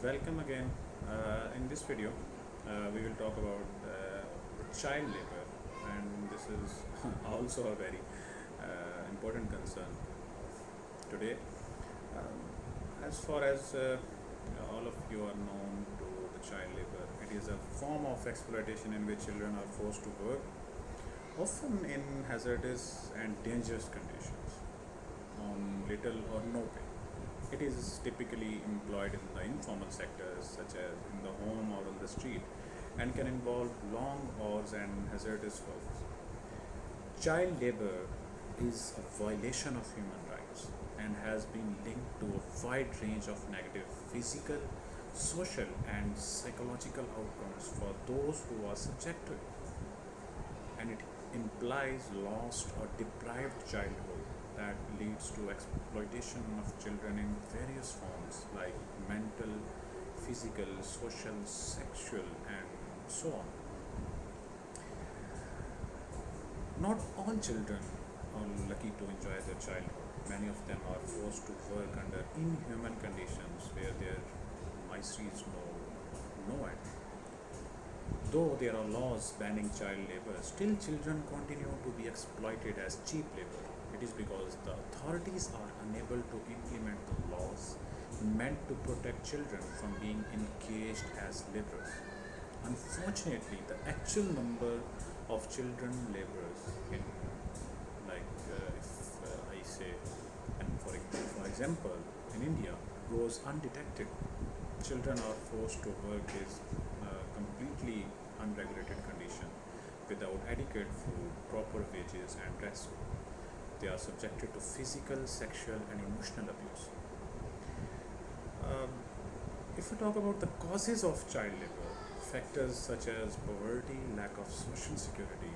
Welcome again. In this video, we will talk about child labor, and this is also a very important concern today. As far as all of you are known to the child labor, it is a form of exploitation in which children are forced to work, often in hazardous and dangerous conditions, on little or no pay. It is typically employed in the informal sectors, such as in the home or on the street, and can involve long hours and hazardous work. Child labor is a violation of human rights and has been linked to a wide range of negative physical, social, and psychological outcomes for those who are subject to it. And it implies lost or deprived childhood that leads to exploitation of children in various forms like mental, physical, social, sexual, and so on. Not all children are lucky to enjoy their childhood. Many of them are forced to work under inhuman conditions where their misery is no end. Though there are laws banning child labor, still children continue to be exploited as cheap labor. It is because the authorities are unable to implement the laws meant to protect children from being engaged as laborers. Unfortunately, the actual number of children laborers in, if I say, and for example, in India, goes undetected. Children are forced to work is completely unregulated condition without adequate food, proper wages, and rest. They are subjected to physical, sexual, and emotional abuse. Um, if we talk about the causes of child labor, factors such as poverty, lack of social security,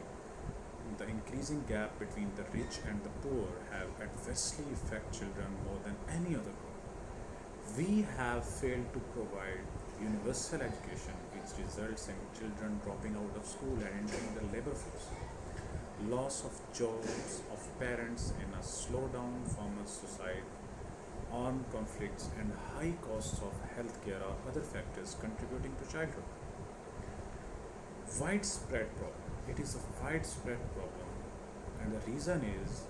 the increasing gap between the rich and the poor have adversely affected children more than any other group. We have failed to provide universal education, which results in children dropping out of school and entering the labor force. Loss of jobs of parents in a slowdown farmer society, armed conflicts, and high costs of healthcare are other factors contributing to childhood. Widespread problem. It is a widespread problem, and the reason is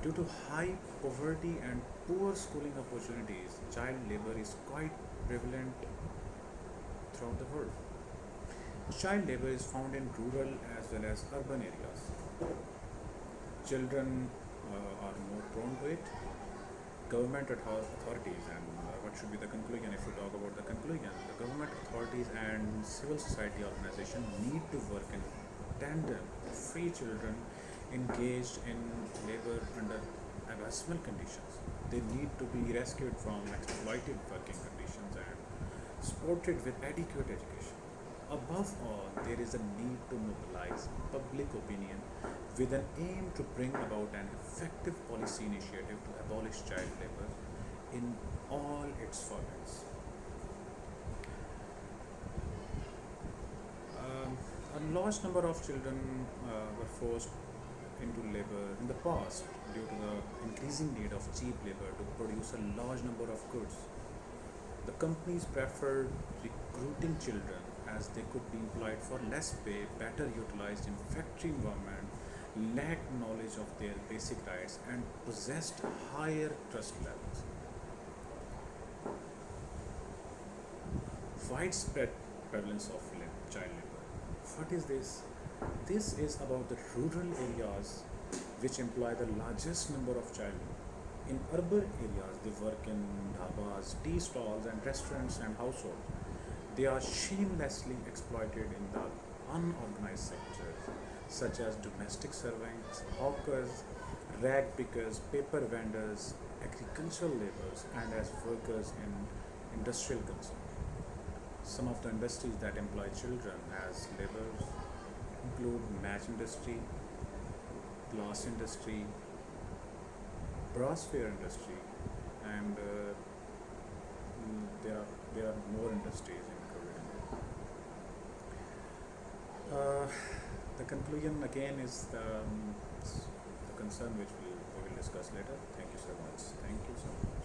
due to high poverty and poor schooling opportunities, child labor is quite prevalent throughout the world. Child labor is found in rural as well as urban areas. Children are more prone to it. Government authorities, and what should be the conclusion if we talk about the conclusion? The government authorities and civil society organizations need to work in tandem to free children engaged in labor under abysmal conditions. They need to be rescued from exploitive working conditions and supported with adequate education. Above all, there is a need to mobilize public opinion with an aim to bring about an effective policy initiative to abolish child labor in all its formats. A large number of children were forced into labor in the past due to the increasing need of cheap labor to produce a large number of goods. The companies preferred recruiting children as they could be employed for less pay, better utilized in factory environment, lacked knowledge of their basic rights, and possessed higher trust levels. Widespread prevalence of child labor. What is this? This is about the rural areas which employ the largest number of children. In urban areas, they work in dhabas, tea stalls, and restaurants and households. They are shamelessly exploited in the unorganized sectors, such as domestic servants, hawkers, rag pickers, paper vendors, agricultural laborers, and as workers in industrial concern. Some of the industries that employ children as laborers include match industry, glass industry, brassware industry, and there are more industries included in it. The conclusion again is the concern which we will discuss later. Thank you so much. Thank you so much.